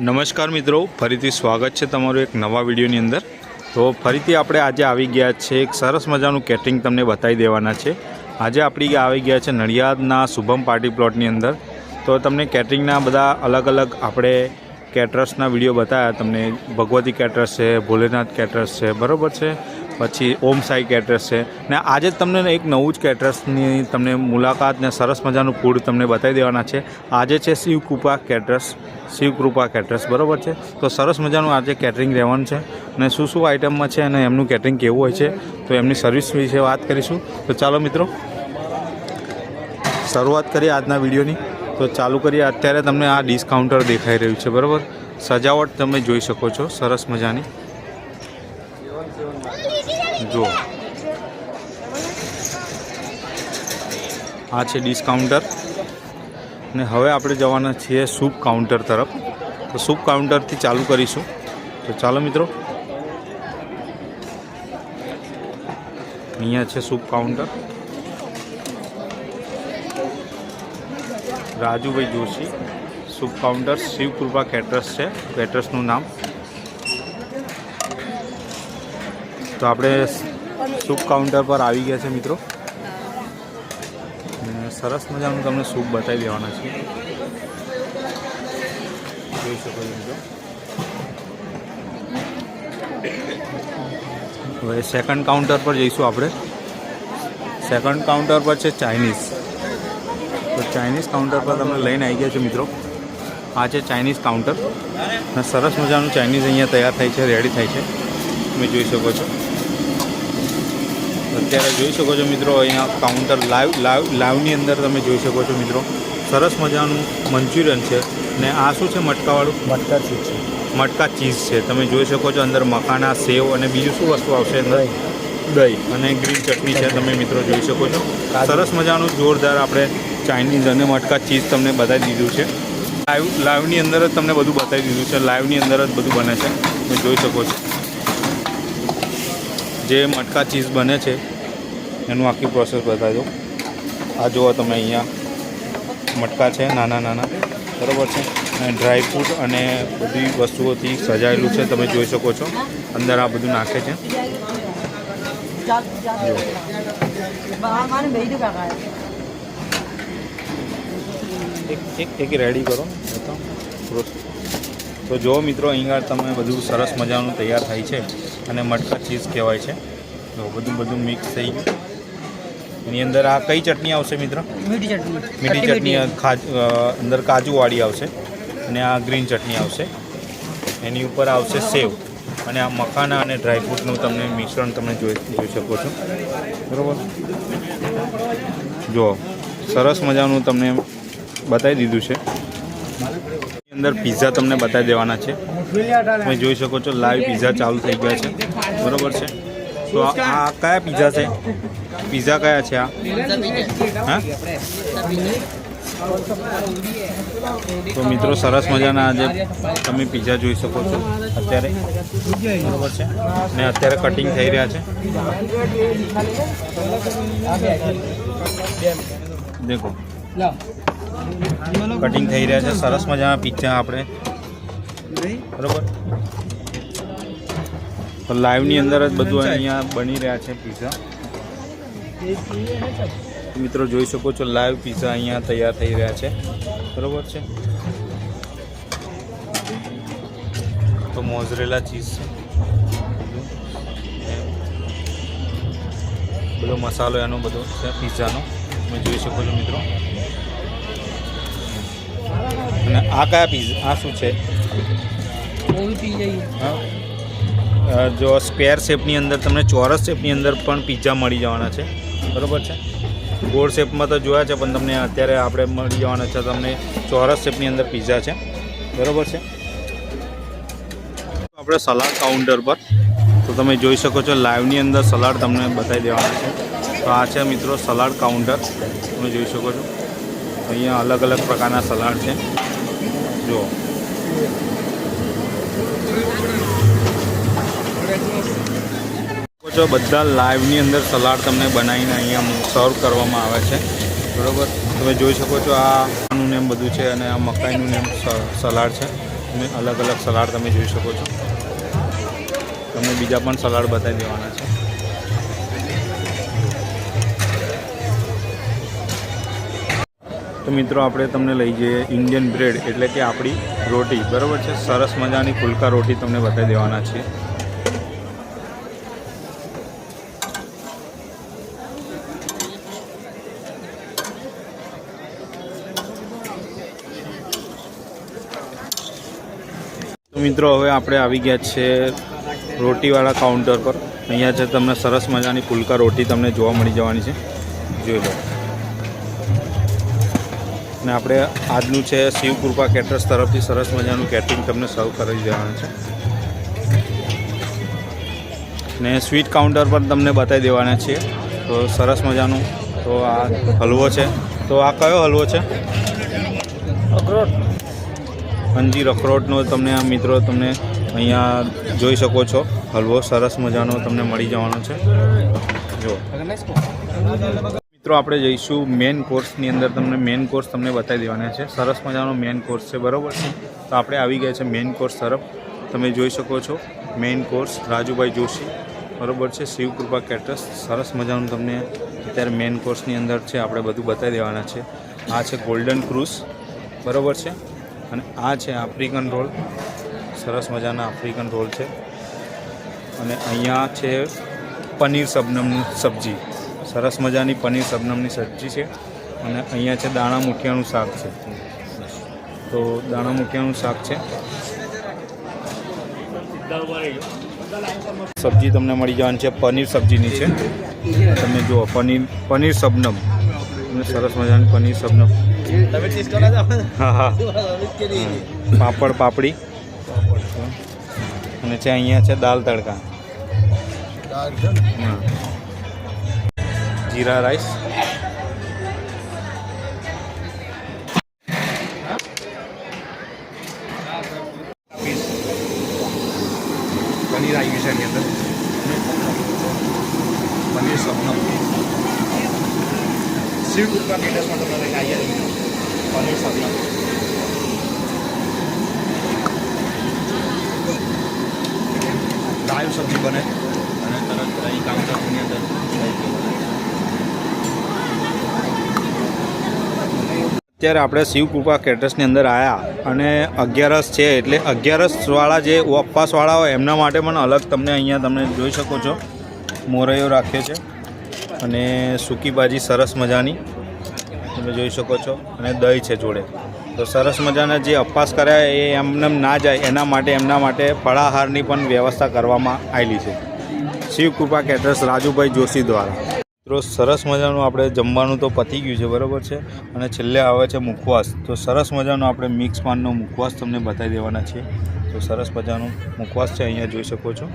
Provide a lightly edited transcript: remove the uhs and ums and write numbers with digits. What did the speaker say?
નમસ્કાર મિત્રો, ફરીથી સ્વાગત છે તમારું એક નવા વિડીયોની અંદર। તો ફરીથી આપણે આજે આવી ગયા છે એક સરસ મજાનું કેટરિંગ તમને બતાવી દેવાના છે। આજે આપણી આવી ગયા છે નડિયાદના શુભમ પાર્ટી પ્લોટની અંદર। તો તમને કેટરિંગના બધા અલગ અલગ આપણે કેટરર્સના વિડીયો બતાવ્યા તમને। ભગવતી કેટરર્સ છે, ભોલેનાથ કેટરર્સ છે, બરાબર છે, પછી ઓમ સાઈ કેટરર્સ છે ને આજે તમને એક નવું જ કેટરર્સની તમને મુલાકાત ને સરસ મજાનું ફૂડ તમને બતાવી દેવાના છે। આજે છે શિવકૃપા કેટરર્સ, બરાબર છે। તો સરસ મજાનું આજે કેટરિંગ રહેવાનું છે અને શું શું આઇટમમાં છે અને એમનું કેટરિંગ કેવું હોય છે તો એમની સર્વિસ વિશે વાત કરીશું। તો ચાલો મિત્રો શરૂઆત કરીએ આજના વિડીયોની। તો ચાલુ કરીએ। અત્યારે તમને આ ડિસ્કાઉન્ટર દેખાઈ રહ્યું છે, બરાબર। સજાવટ તમે જોઈ શકો છો સરસ મજાની, જો આ છે ડિસ્કાઉન્ટર ને હવે આપણે જવાના છીએ સૂપ કાઉન્ટર તરફ। તો સૂપ કાઉન્ટરથી ચાલુ કરીશું। તો ચાલો મિત્રો, અહીંયા છે soup counter. Rajubhai Joshi soup counter, Shivkrupa caterers છે કેટરર્સનું નામ। તો આપણે સૂપ કાઉન્ટર પર આવી ગયા છે મિત્રો, સરસ મજાનું તમને સૂપ બતાવી દેવાના છે, જોઈ શકો છો મિત્રો। હવે સેકન્ડ કાઉન્ટર પર જઈશું આપણે। સેકન્ડ કાઉન્ટર પર છે ચાઇનીઝ। તો ચાઇનીઝ કાઉન્ટર પર તમને લઈને આવી ગયા છે મિત્રો। આ છે ચાઇનીઝ કાઉન્ટર અને સરસ મજાનું ચાઇનીઝ અહીંયા તૈયાર થાય છે, રેડી થાય છે, તમે જોઈ શકો છો। અત્યારે જોઈ શકો છો મિત્રો, અહીંયા કાઉન્ટર લાઈવની અંદર તમે જોઈ શકો છો મિત્રો, સરસ મજાનું મંચુરિયન છે ને આ શું છે મટકાવાળું? મટકા ચીઝ છે, મટકા ચીઝ છે, તમે જોઈ શકો છો। અંદર મખાના, સેવ અને બીજું શું વસ્તુ આવશે? અંદર દહીં અને ગ્રીન ચટણી છે, તમે મિત્રો જોઈ શકો છો। સરસ મજાનું જોરદાર આપણે ચાઇનીઝ અને મટકા ચીઝ તમને બતાવી દીધું છે। લાઈવની અંદર જ તમને બધું બતાવી દીધું છે, લાઈવની અંદર જ બધું બને છે, તમે જોઈ શકો છો। જે મટકા ચીઝ બને છે એનું આખી પ્રોસેસ બતાવી દો। આ જુઓ તમે, અહીંયા મટકા છે નાના નાના, બરાબર છે, અને ડ્રાયફ્રૂટ અને બધી વસ્તુઓથી સજાયેલું છે, તમે જોઈ શકો છો। અંદર આ બધું નાખે છે, એક રેડી કરો તો જો મિત્રો અહીંયા તમે બધું સરસ મજાનું તૈયાર થાય છે અને મટકા ચીઝ કહેવાય છે। તો બધું મિક્સ થઈ ગયું। એની અંદર આ કઈ ચટણી આવશે મિત્ર? મીઠી ચટણી અંદર કાજુવાળી આવશે અને આ ગ્રીન ચટણી આવશે। એની ઉપર આવશે સેવ અને આ મખાના અને ડ્રાયફ્રૂટનું તમને મિશ્રણ તમે જોઈ શકો છો, બરાબર। જો સરસ મજાનું તમને બતાવી દીધું છે। અંદર પિઝા તમને બતાવી દેવાના છે, તમે જોઈ શકો છો। લાઈવ પિઝા ચાલુ થઈ ગયા છે, બરાબર છે। તો આ કયા પિઝા છે? પિઝા કયા છે આ? હા, તો મિત્રો સરસ મજાના આજે તમે પિઝા જોઈ શકો છો અત્યારે, બરાબર છે, ને અત્યારે કટિંગ થઈ રહ્યા છે, દેખો કટિંગ થઈ રહ્યા છે સરસ મજાના પિઝા આપણે, બરાબર। તો લાઈવની અંદર જ બધું અહીંયા બની રહ્યા છે પિઝા, મિત્રો જોઈ શકો છો। લાઈવ પિઝા અહીંયા તૈયાર થઈ રહ્યા છે, બરાબર છે। તો મોઝરેલા ચીઝ છે, બધો મસાલો એનો બધો છે પિઝાનો, તમે જોઈ શકો છો મિત્રો। અને આ કયા પિઝા? આ શું છે? જો સ્ક્વેર શેપની અંદર તમને ચોરસ શેપની અંદર પણ પિઝા મળી જવાના છે, બરાબર છે। ગોળ શેપમાં તો જોયા છે પણ તમને અત્યારે આપણે મળી જવાના છે તમને ચોરસ શેપની અંદર પિઝા છે, બરાબર છે। આપણે સલાડ કાઉન્ટર પર તો તમે જોઈ શકો છો, લાઈવની અંદર સલાડ તમને બતાવી દેવાના છે। તો આ છે મિત્રો સલાડ કાઉન્ટર, તમે જોઈ શકો છો। અહીંયા અલગ અલગ પ્રકારના સલાડ છે, જુઓ। જો બધા લાઈવની અંદર સલાડ તમને બનાવીને અહીંયા સર્વ કરવામાં આવે છે, બરાબર। તમે જોઈ શકો છો। આનું નેમ બધું છે અને આ મકાઈનું નેમ સલાડ છે, તમે અલગ અલગ સલાડ તમે જોઈ શકો છો. તમને બીજા પણ સલાડ બતાવી દેવાના છે. તો મિત્રો આપણે તમને લઈ જઈએ ઇન્ડિયન બ્રેડ એટલે કે આપણી રોટી, બરાબર છે. સરસ મજાની ફુલકા રોટી તમને બતાવી દેવાના છે. તો મિત્રો હવે આપણે આવી ગયા છે રોટીવાળા કાઉન્ટર પર. અહીંયા છે તમને સરસ મજાની ફુલકા રોટી તમને જોવા મળી જવાની છે, જોઈ લો. અને આપણે આજનું છે શિવ કૃપા કેટરર્સ તરફથી સરસ મજાનું કેટરિંગ તમને સર્વ કરી દેવાનું છે. ને સ્વીટ કાઉન્ટર પર તમને બતાવી દેવાના છીએ. તો સરસ મજાનું તો આ હલવો છે. તો આ કયો હલવો છે? અખરોટ, અંજીર અખરોટનો તમને આ મિત્રો તમને અહીંયા જોઈ શકો છો. હલવો સરસ મજાનો તમને મળી જવાનો છે. જો મિત્રો આપણે જઈશું મેન કોર્સની અંદર. તમને મેન કોર્સ તમને બતાવી દેવાના છે. સરસ મજાનો મેન કોર્સ છે, બરાબર છે. તો આપણે આવી ગયા છે મેન કોર્સ તરફ. તમે જોઈ શકો છો મેન કોર્સ રાજુભાઈ જોશી, બરાબર છે. શિવ કૃપા કેટરર્સ. સરસ મજાનું તમને અત્યારે મેન કોર્સની અંદર છે આપણે બધું બતાવી દેવાના છે. આ છે ગોલ્ડન ક્રૂઝ, બરાબર છે. અને આ છે આફ્રિકન રોલ, સરસ મજાના આફ્રિકન રોલ છે. અને અહીંયા છે પનીર શબનમની સબ્જી, સરસ મજાની પનીર શબનમની સબ્જી છે. અને અહીંયા છે દાણા મુઠિયાનું શાક છે. તો દાણા મુઠિયાનું શાક છે. સબ્જી તમને મળી જવાની છે, પનીર સબ્જીની છે. તમે જુઓ પનીર શબનમ, સરસ મજાની પનીર શબનમ. હા હા, પાપડ પાપડી. અને છે અહીંયા છે દાલ તડકા, જીરા રાઈસ. પનીર આવી ગયું છે એની અંદર, પનીર સપનમ. શિવ કૃપા કેટરર્સમાં તમને લઈને આવી પનીર સપનમ. લાઈવ સબ્જી બને અને તરત અહીં કાઉન્ટરની અંદર અત્યારે આપણે શિવ કૃપા કેટરર્સની અંદર આવ્યા અને 11 છે એટલે 11વાળા જે ઉપવાસવાળા હોય એમના માટે પણ અલગ તમને અહીંયા તમે જોઈ શકો છો મોરૈયો રાખ્યો છે. અને સૂકી ભાજી સરસ મજાની તમે જોઈ શકો છો. અને દહીં છે જોડે. તો સરસ મજાના જે ઉપવાસ કર્યા એ એમને ના જાય એમના માટે ફળાહારની પણ વ્યવસ્થા કરવામાં આવેલી છે શિવ કૃપા કેટરર્સ રાજુભાઈ જોશી દ્વારા. મિત્રો સરસ મજાનું આપણે જમવાનું તો પતી ગયું છે, બરાબર છે. અને છેલ્લે આવે છે મુખવાસ. તો સરસ મજાનો આપણે મિક્સ પાનનો મુખવાસ તમને બતાવી દેવાના છીએ. તો સરસ મજાનું મુખવાસ છે, અહીંયા જોઈ શકો છો.